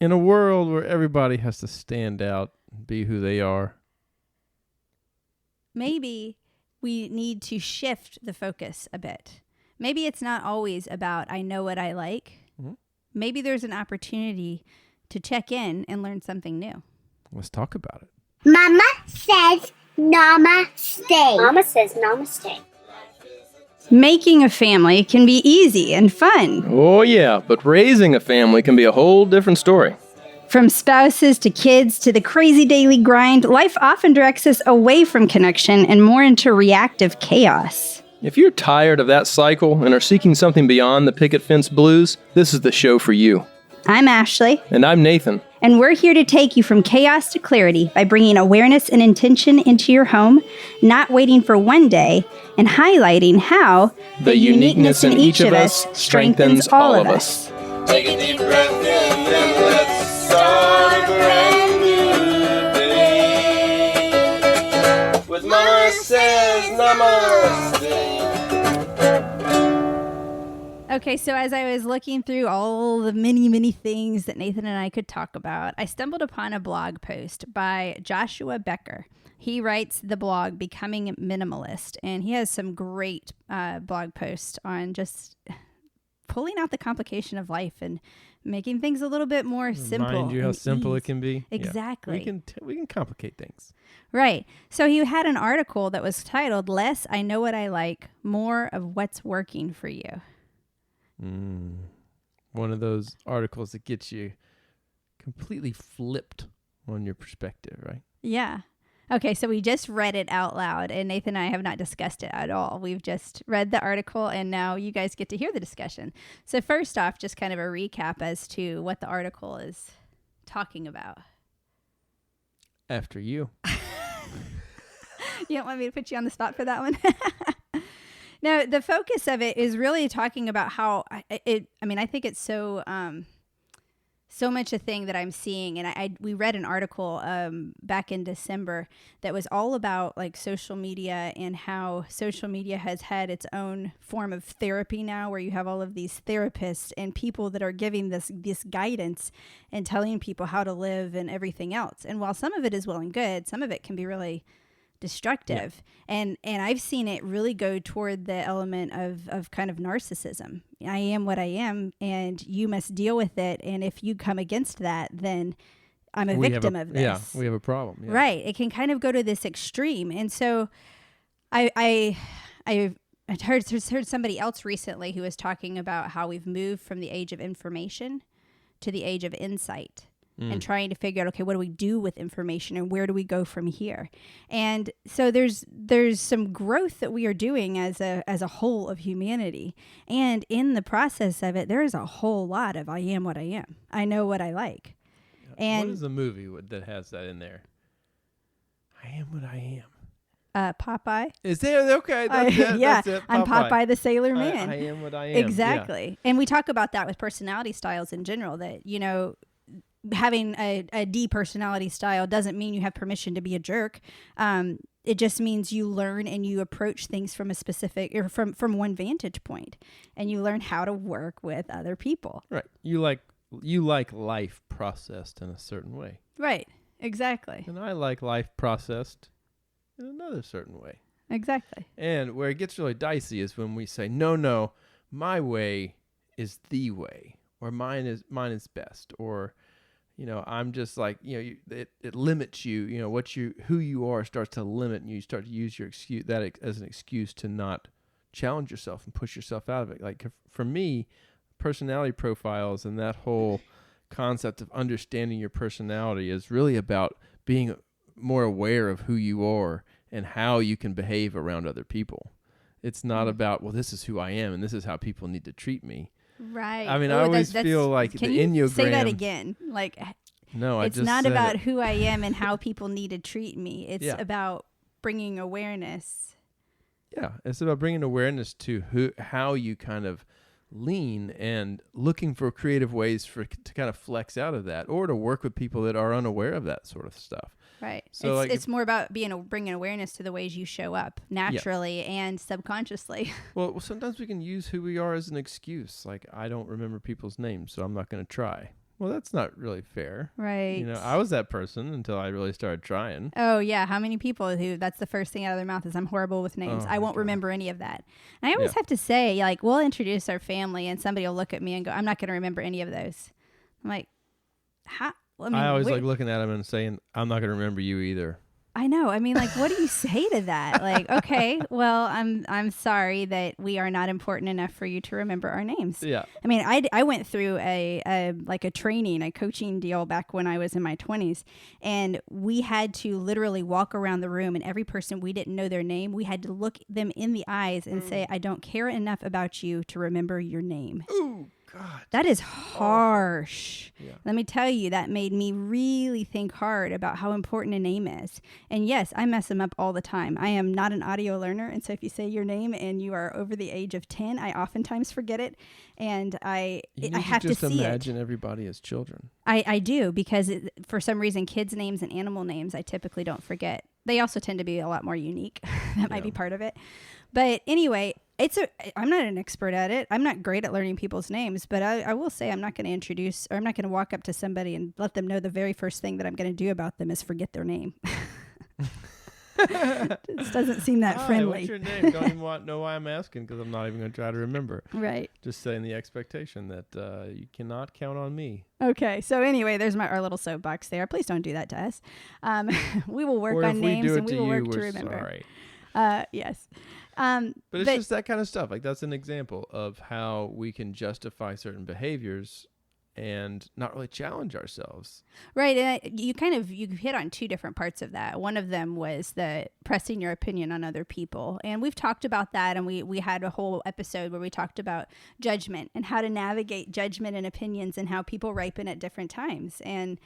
in a world where everybody has to stand out and be who they are. Maybe we need to shift the focus a bit. Maybe it's not always about I know what I like. Mm-hmm. Maybe there's an opportunity to check in and learn something new. Let's talk about it. Mama says namaste. Mama says namaste. Making a family can be easy and fun. Oh yeah, but raising a family can be a whole different story. From spouses to kids to the crazy daily grind, life often directs us away from connection and more into reactive chaos. If you're tired of that cycle and are seeking something beyond the picket fence blues, this is the show for you. I'm Ashley. And I'm Nathan. And we're here to take you from chaos to clarity by bringing awareness and intention into your home, not waiting for one day, and highlighting how the uniqueness in each of us strengthens all of us. Take a deep breath in and let's start a brand new day. With Mama says namaste. Okay, so as I was looking through all the many things that Nathan and I could talk about, I stumbled upon a blog post by Joshua Becker. He writes the blog Becoming Minimalist, and he has some great blog posts on just pulling out the complication of life and making things a little bit more simple. Remind you how simple it can be. Exactly. Yeah. We can complicate things. Right. So he had an article that was titled, Less I Know What I Like, More of What's Working for You. One of those articles that gets you completely flipped on your perspective, right? Yeah. Okay, so we just read it out loud, and Nathan and I have not discussed it at all. We've just read the article, and now you guys get to hear the discussion. So first off, just kind of a recap as to what the article is talking about. After you. You don't want me to put you on the spot for that one? No, the focus of it is really talking about how I think it's so much a thing that I'm seeing. And we read an article back in December that was all about like social media and how social media has had its own form of therapy now, where you have all of these therapists and people that are giving this guidance and telling people how to live and everything else. And while some of it is well and good, some of it can be really destructive. Yeah. And I've seen it really go toward the element of kind of narcissism. I am what I am, and you must deal with it. And if you come against that, then I'm a victim of this. Yeah, we have a problem. Yeah. Right. It can kind of go to this extreme. And so I heard somebody else recently who was talking about how we've moved from the age of information to the age of insight. And trying to figure out, okay, what do we do with information and where do we go from here? And so there's some growth that we are doing as a whole of humanity. And in the process of it, there is a whole lot of I am what I am. I know what I like. And what is the movie that has that in there? I am what I am. Popeye. Is there? Okay. That's it. Yeah, That's it. I'm Popeye the Sailor Man. I am what I am. Exactly. Yeah. And we talk about that with personality styles in general, that, you know, having a D personality style doesn't mean you have permission to be a jerk. It just means you learn and you approach things from a specific or from one vantage point, and you learn how to work with other people. Right. You like life processed in a certain way. Right. Exactly. And I like life processed in another certain way. Exactly. And where it gets really dicey is when we say, no, my way is the way, or mine is best, or you know, I'm just like, you know, it limits you, you know, who you are starts to limit, and you start to use your excuse that as an excuse to not challenge yourself and push yourself out of it. Like for me, personality profiles and that whole concept of understanding your personality is really about being more aware of who you are and how you can behave around other people. It's not about, well, this is who I am and this is how people need to treat me. Right. I mean, I always feel like the Enneagram. Can you say that again? Like, no, it's not about who I am and how people need to treat me. It's about bringing awareness. Yeah, it's about bringing awareness to how you kind of lean and looking for creative ways to kind of flex out of that, or to work with people that are unaware of that sort of stuff. Right. So it's more about bringing awareness to the ways you show up naturally and subconsciously. Well, sometimes we can use who we are as an excuse. Like, I don't remember people's names, so I'm not going to try. well, that's not really fair. Right. You know, I was that person until I really started trying. Oh, yeah. How many people who that's the first thing out of their mouth is I'm horrible with names. Oh, I my won't God. remember any of that. And I always Yeah. have to say, like, we'll introduce our family and somebody will look at me and go, I'm not going to remember any of those. I'm like, how? Well, I mean, I always where- like looking at him and saying, I'm not going to remember you either. I know. I mean, like, what do you say to that? Like, okay, well, I'm sorry that we are not important enough for you to remember our names. Yeah. I mean, I went through a training, a coaching deal back when I was in my 20s, and we had to literally walk around the room, and every person we didn't know their name, we had to look them in the eyes and say, I don't care enough about you to remember your name. Ooh, God. That is harsh. Yeah. Let me tell you, that made me really think hard about how important a name is. And yes, I mess them up all the time. I am not an audio learner. And so if you say your name and you are over the age of 10, I oftentimes forget it. And I have to just see imagine everybody as children. I do, because for some reason, kids' names and animal names, I typically don't forget. They also tend to be a lot more unique. That might be part of it. But anyway, I'm not an expert at it. I'm not great at learning people's names, but I will say I'm not going to introduce, or I'm not going to walk up to somebody and let them know the very first thing that I'm going to do about them is forget their name. It doesn't seem that Hi, friendly. what's your name? Don't even know why I'm asking, because I'm not even going to try to remember. Right. Just setting the expectation that you cannot count on me. Okay. So anyway, there's our little soapbox there. Please don't do that to us. We will work Or on if we names do it and we to will you, work to we're remember. sorry. Yes. But it's just that kind of stuff. Like, that's an example of how we can justify certain behaviors and not really challenge ourselves. Right. And you hit on two different parts of that. One of them was the pressing your opinion on other people. And we've talked about that. And we had a whole episode where we talked about judgment and how to navigate judgment and opinions and how people ripen at different times. And,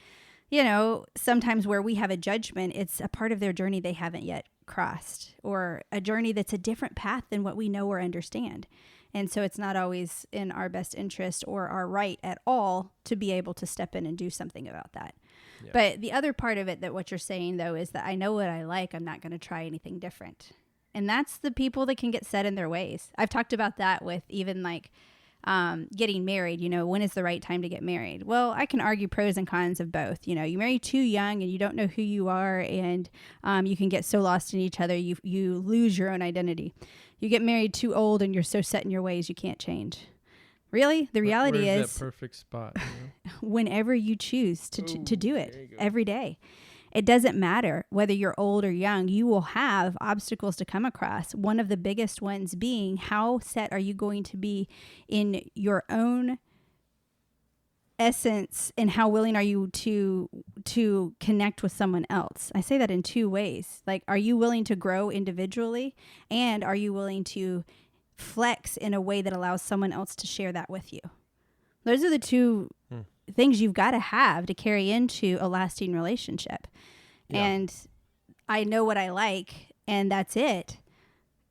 you know, sometimes where we have a judgment, it's a part of their journey they haven't yet crossed, or a journey that's a different path than what we know or understand. And so it's not always in our best interest or our right at all to be able to step in and do something about that. Yeah. But the other part of it, that what you're saying though, is that I know what I like. I'm not going to try anything different. And that's the people that can get set in their ways. I've talked about that with even like getting married. You know, when is the right time to get married? Well, I can argue pros and cons of both. You know, you marry too young and you don't know who you are, and you can get so lost in each other, you lose your own identity. You get married too old and you're so set in your ways you can't change. Really? The reality is that perfect spot. You know? Whenever you choose to do it every day. It doesn't matter whether you're old or young, you will have obstacles to come across. One of the biggest ones being, how set are you going to be in your own essence, and how willing are you to connect with someone else? I say that in two ways. Like, are you willing to grow individually, and are you willing to flex in a way that allows someone else to share that with you? Those are the two things you've got to have to carry into a lasting relationship. Yeah. And I know what I like, and that's it,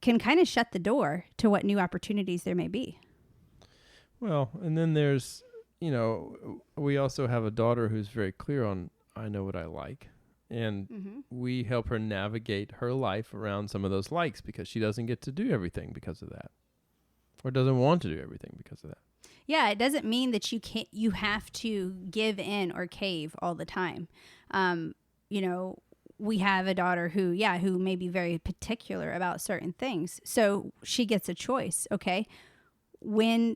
can kind of shut the door to what new opportunities there may be. Well, and then there's, you know, we also have a daughter who's very clear on, I know what I like. And we help her navigate her life around some of those likes, because she doesn't get to do everything because of that, or doesn't want to do everything because of that. Yeah, it doesn't mean that you have to give in or cave all the time. You know, we have a daughter who may be very particular about certain things. So she gets a choice, okay? When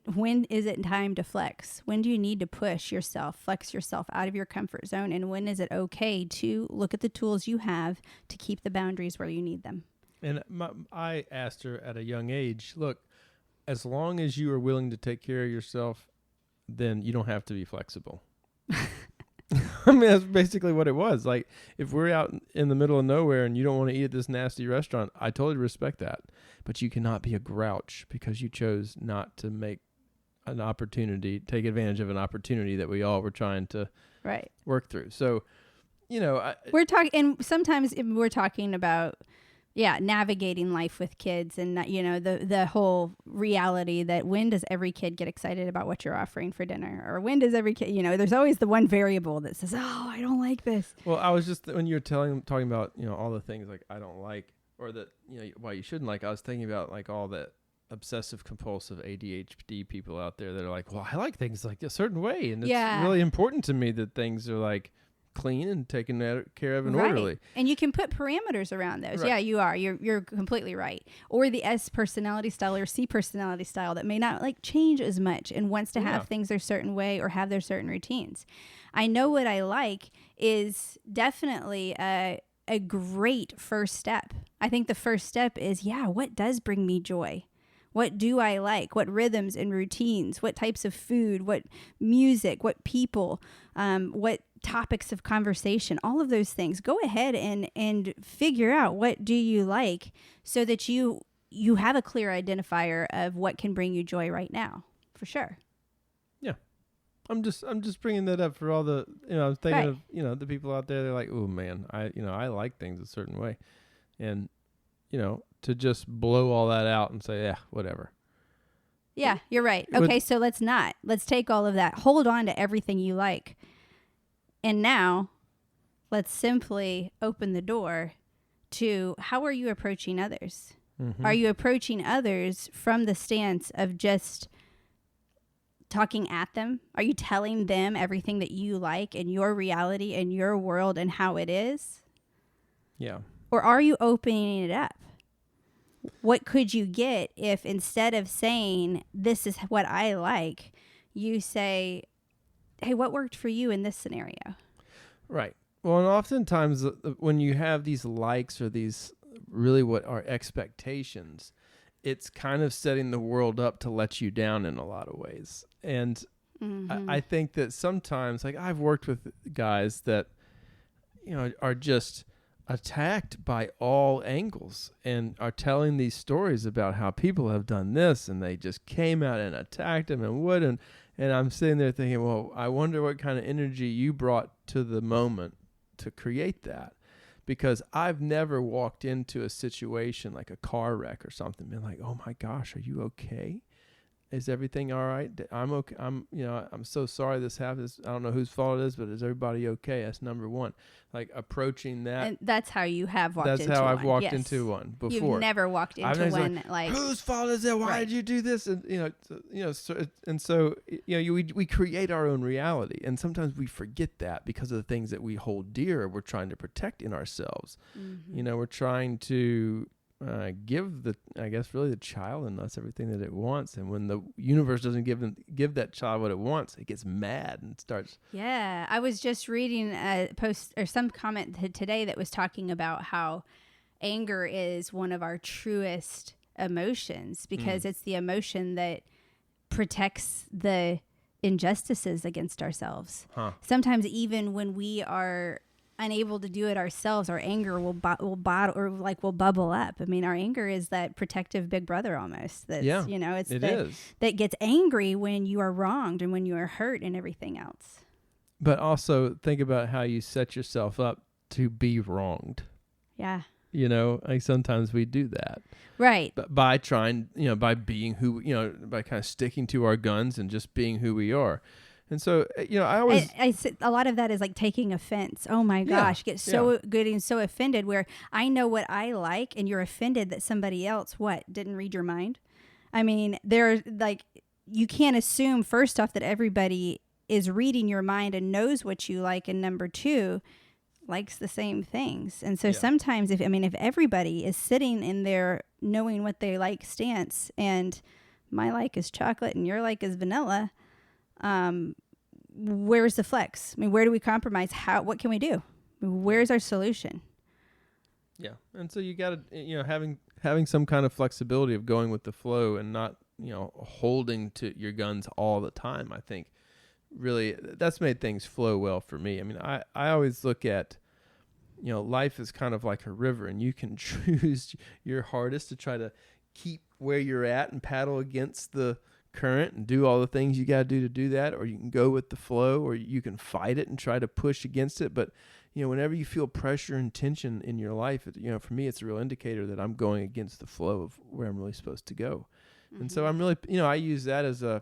is it time to flex? When do you need to push yourself, flex yourself out of your comfort zone? And when is it okay to look at the tools you have to keep the boundaries where you need them? And I asked her at a young age, look, as long as you are willing to take care of yourself, then you don't have to be flexible. I mean, that's basically what it was. Like, if we're out in the middle of nowhere and you don't want to eat at this nasty restaurant, I totally respect that. But you cannot be a grouch because you chose not to take advantage of an opportunity that we all were trying to work through. So, you know, sometimes we're talking about, navigating life with kids, and you know, the whole reality that when does every kid get excited about what you're offering for dinner, or when does every kid, you know, there's always the one variable that says, oh, I don't like this. Well, I was just, when you were talking about, you know, all the things like I don't like, or that, you know, why you shouldn't like, I was thinking about like all that obsessive compulsive ADHD people out there that are like, well, I like things like a certain way, and it's Yeah. really important to me that things are like clean and taken care of and orderly. And you can put parameters around those. Right. Yeah, you are. You're completely right. Or the S personality style or C personality style that may not like change as much and wants to have things their certain way or have their certain routines. I know what I like is definitely a great first step. I think the first step is, what does bring me joy? What do I like? What rhythms and routines? What types of food? What music? What people? What topics of conversation? All of those things. Go ahead and figure out what do you like so that you have a clear identifier of what can bring you joy right now. For sure. Yeah. I'm just bringing that up for all the, I'm thinking of, the people out there, they're like, oh man, I like things a certain way. And, to just blow all that out and say, whatever. Yeah, you're right. Okay, so let's take all of that. Hold on to everything you like. And now let's simply open the door to how are you approaching others? Mm-hmm. Are you approaching others from the stance of just talking at them? Are you telling them everything that you like and your reality and your world and how it is? Yeah. Or are you opening it up? What could you get if instead of saying, this is what I like, you say, hey, what worked for you in this scenario? Right. Well, and oftentimes when you have these likes or these really what are expectations, it's kind of setting the world up to let you down in a lot of ways. And I think that sometimes, like I've worked with guys that, are just attacked by all angles and are telling these stories about how people have done this and they just came out and attacked them and wouldn't. And I'm sitting there thinking, well, I wonder what kind of energy you brought to the moment to create that. Because I've never walked into a situation like a car wreck or something, been like, oh my gosh, are you okay? Is everything all right? I'm okay. I'm so sorry this happened. I don't know whose fault it is, but is everybody okay? That's number one. Like approaching that. And that's how you have walked into one. That's how I've walked into one before. You've never walked into one like whose fault is it? Why did you do this? And so we create our own reality, and sometimes we forget that because of the things that we hold dear. We're trying to protect in ourselves. Mm-hmm. We're trying to give the child in us everything that it wants, and when the universe doesn't give that child what it wants, it gets mad and starts. Yeah, I was just reading a post or some comment today that was talking about how anger is one of our truest emotions because it's the emotion that protects the injustices against ourselves. Sometimes even when we are unable to do it ourselves, our anger will bubble up. I mean, our anger is that protective big brother almost. That's, that gets angry when you are wronged and when you are hurt and everything else. But also think about how you set yourself up to be wronged. Yeah. Like sometimes we do that. Right. But by trying, by being who, by kind of sticking to our guns and just being who we are. And so, I always... a lot of that is like taking offense. Oh my gosh, get so good and so offended where I know what I like and you're offended that somebody else, didn't read your mind? I mean, you can't assume first off that everybody is reading your mind and knows what you like, and number two, likes the same things. And so sometimes if everybody is sitting in their knowing what they like stance and my like is chocolate and your like is vanilla, where's the flex? I mean, where do we compromise? What can we do? Where's our solution? Yeah. And so you got to, having some kind of flexibility of going with the flow and not, holding to your guns all the time. I think really that's made things flow well for me. I mean, I always look at, life is kind of like a river, and you can choose your hardest to try to keep where you're at and paddle against the current and do all the things you got to do that, or you can go with the flow, or you can fight it and try to push against it. But whenever you feel pressure and tension in your life, for me it's a real indicator that I'm going against the flow of where I'm really supposed to go. Mm-hmm. And so I'm really I use that as a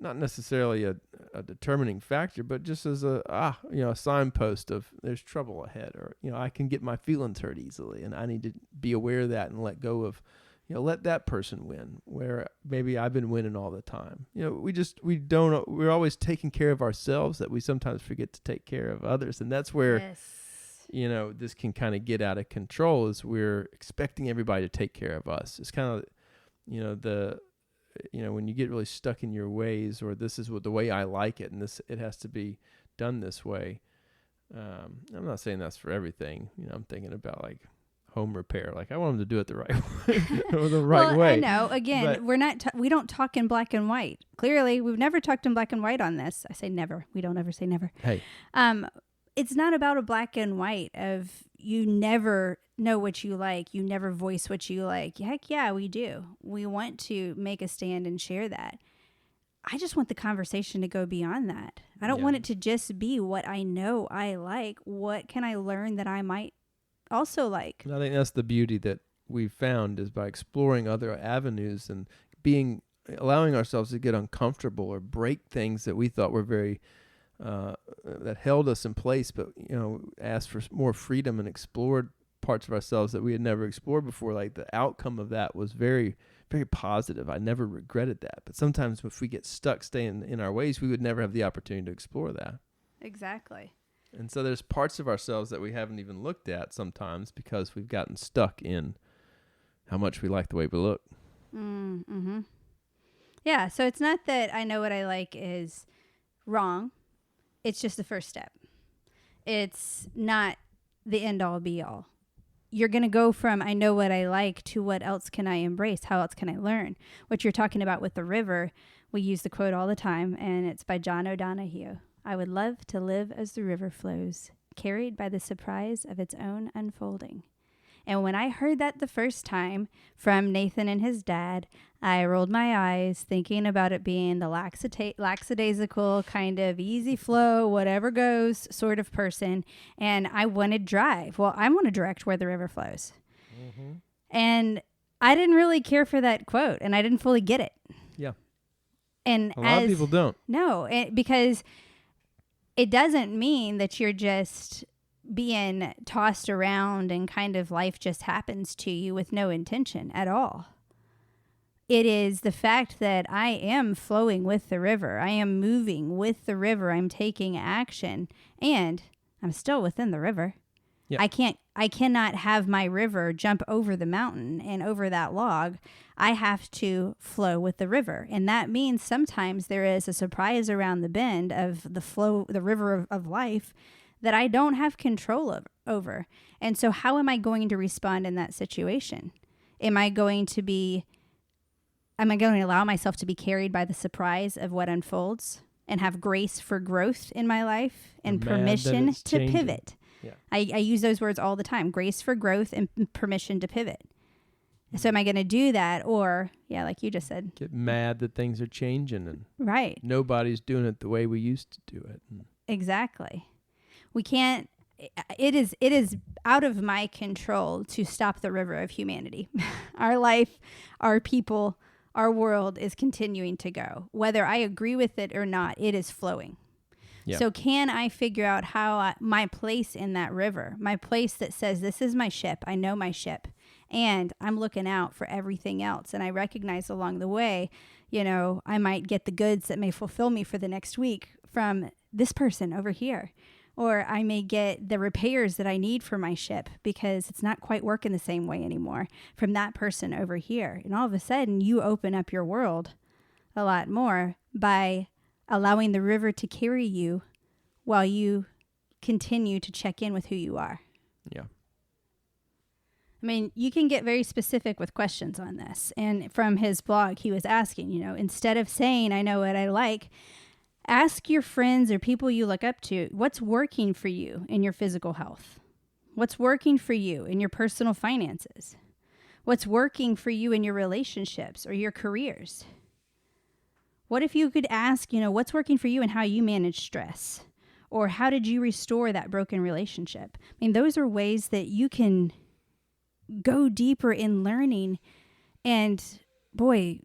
not necessarily a determining factor, but just as a signpost of there's trouble ahead, or I can get my feelings hurt easily, and I need to be aware of that and let go of let that person win where maybe I've been winning all the time. We're always taking care of ourselves that we sometimes forget to take care of others. And that's where, Yes. this can kind of get out of control is we're expecting everybody to take care of us. It's kind of, when you get really stuck in your ways, or this is the way I like it, and it has to be done this way. I'm not saying that's for everything. I'm thinking about like home repair. Like I want them to do it the right way, or the right way. I know. Again, But we don't talk in black and white. Clearly, we've never talked in black and white on this. I say never. We don't ever say never. Hey, it's not about a black and white of you never know what you like. You never voice what you like. Heck yeah, we do. We want to make a stand and share that. I just want the conversation to go beyond that. I don't want it to just be what I know I like. What can I learn that I might also like? And I think that's the beauty that we've found is by exploring other avenues and allowing ourselves to get uncomfortable or break things that we thought were very that held us in place, but asked for more freedom and explored parts of ourselves that we had never explored before. Like the outcome of that was very, very positive. I never regretted that. But sometimes if we get stuck staying in our ways, we would never have the opportunity to explore that. Exactly. And so there's parts of ourselves that we haven't even looked at sometimes because we've gotten stuck in how much we like the way we look. Mm-hmm. Yeah, so it's not that I know what I like is wrong. It's just the first step. It's not the end all be all. You're going to go from I know what I like to what else can I embrace? How else can I learn? What you're talking about with the river, we use the quote all the time, and it's by John O'Donohue. I would love to live as the river flows, carried by the surprise of its own unfolding. And when I heard that the first time from Nathan and his dad, I rolled my eyes thinking about it being the lackadaisical kind of easy flow, whatever goes sort of person. And I wanted drive. Well, I want to direct where the river flows. Mm-hmm. And I didn't really care for that quote, and I didn't fully get it. Yeah. And a lot of people don't. No, because it doesn't mean that you're just being tossed around and kind of life just happens to you with no intention at all. It is the fact that I am flowing with the river. I am moving with the river. I'm taking action, and I'm still within the river. Yeah. I cannot have my river jump over the mountain and over that log. I have to flow with the river. And that means sometimes there is a surprise around the bend of the flow, the river of life that I don't have control over. And so how am I going to respond in that situation? Am I going to allow myself to be carried by the surprise of what unfolds and have grace for growth in my life and permission to pivot? Yeah. I use those words all the time, grace for growth and permission to pivot. So am I going to do that? Or, yeah, like you just said, get mad that things are changing and right. Nobody's doing it the way we used to do it. Exactly. We can't, it is out of my control to stop the river of humanity. Our life, our people, our world is continuing to go. Whether I agree with it or not, it is flowing. Yeah. So can I figure out how my place in that river, my place that says, this is my ship, I know my ship, and I'm looking out for everything else. And I recognize along the way, I might get the goods that may fulfill me for the next week from this person over here. Or I may get the repairs that I need for my ship because it's not quite working the same way anymore from that person over here. And all of a sudden, you open up your world a lot more by allowing the river to carry you while you continue to check in with who you are. Yeah. I mean, you can get very specific with questions on this. And from his blog, he was asking, instead of saying, I know what I like, ask your friends or people you look up to, what's working for you in your physical health? What's working for you in your personal finances? What's working for you in your relationships or your careers? What if you could ask, what's working for you and how you manage stress? Or how did you restore that broken relationship? I mean, those are ways that you can go deeper in learning. And boy,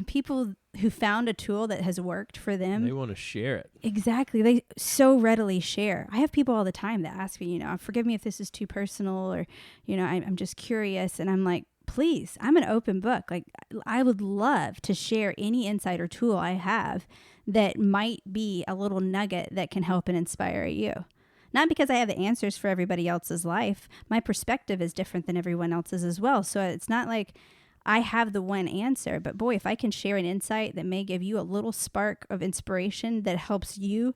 people who found a tool that has worked for them, they want to share it. Exactly. They so readily share. I have people all the time that ask me, forgive me if this is too personal or, I'm just curious. And I'm like, please, I'm an open book. Like, I would love to share any insight or tool I have that might be a little nugget that can help and inspire you. Not because I have the answers for everybody else's life. My perspective is different than everyone else's as well. So it's not like I have the one answer, but boy, if I can share an insight that may give you a little spark of inspiration that helps you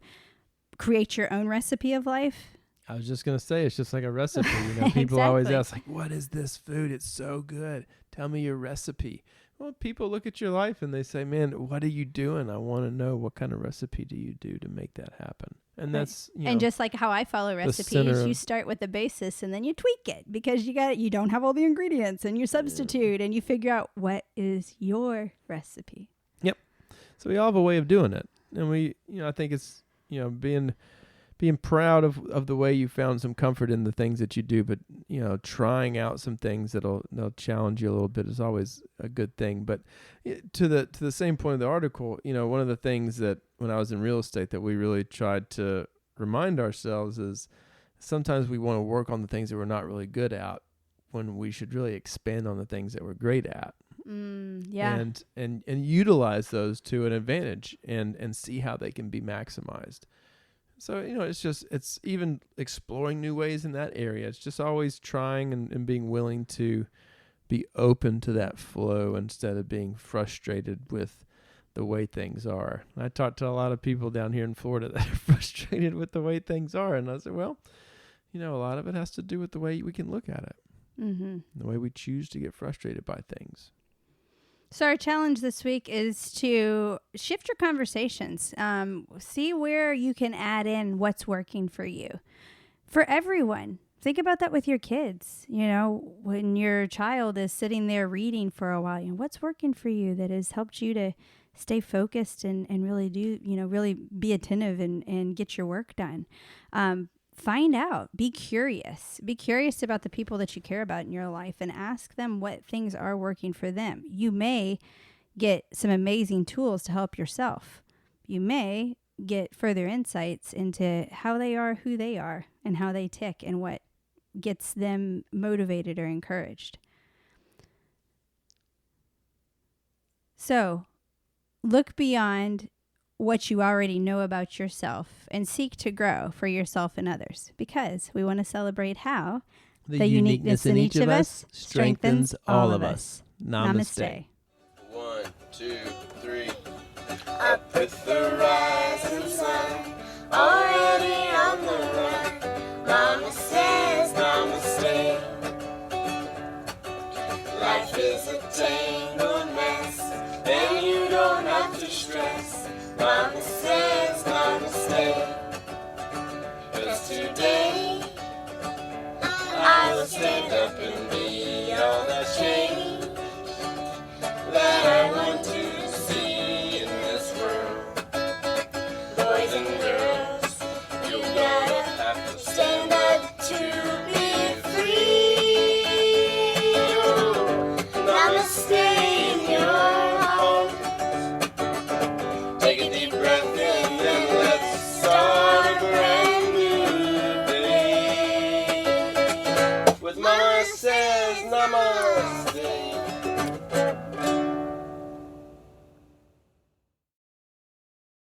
create your own recipe of life. I was just going to say, it's just like a recipe. People always Exactly. ask, like, what is this food? It's so good. Tell me your recipe. Well, people look at your life and they say, man, what are you doing? I want to know, what kind of recipe do you do to make that happen? And that's, and just like how I follow recipes, you start with the basis and then you tweak it because you don't have all the ingredients, and you substitute and you figure out what is your recipe. Yep. So we all have a way of doing it. And we, I think it's, being proud of the way you found some comfort in the things that you do, but trying out some things they'll challenge you a little bit is always a good thing. But to the same point of the article, one of the things that when I was in real estate that we really tried to remind ourselves is sometimes we want to work on the things that we're not really good at when we should really expand on the things that we're great at. Yeah. And utilize those to an advantage and see how they can be maximized. So, it's even exploring new ways in that area. It's just always trying and being willing to be open to that flow instead of being frustrated with the way things are. I talked to a lot of people down here in Florida that are frustrated with the way things are. And I said, well, a lot of it has to do with the way we can look at it. Mm-hmm. The way we choose to get frustrated by things. So our challenge this week is to shift your conversations. See where you can add in what's working for you. For everyone, think about that with your kids. When your child is sitting there reading for a while, what's working for you that has helped you to stay focused and really do, really be attentive and get your work done. Find out, be curious about the people that you care about in your life and ask them what things are working for them. You may get some amazing tools to help yourself. You may get further insights into how they are, who they are, and how they tick and what gets them motivated or encouraged. So look beyond what you already know about yourself and seek to grow for yourself and others, because we want to celebrate how the uniqueness in each of us strengthens all of us. Namaste. 1, 2, 3. Up with the rising sun, already on the run. Mama says namaste. Life is a tangled mess, and you don't have to stress. Mama says namaste. 'Cause today I will stand up and be all the change that I want to see in this world. Boys and girls, you gotta have to stand up to be free. Namaste in your home. Take a deep breath in and let's start a brand new day. With Mama says namaste.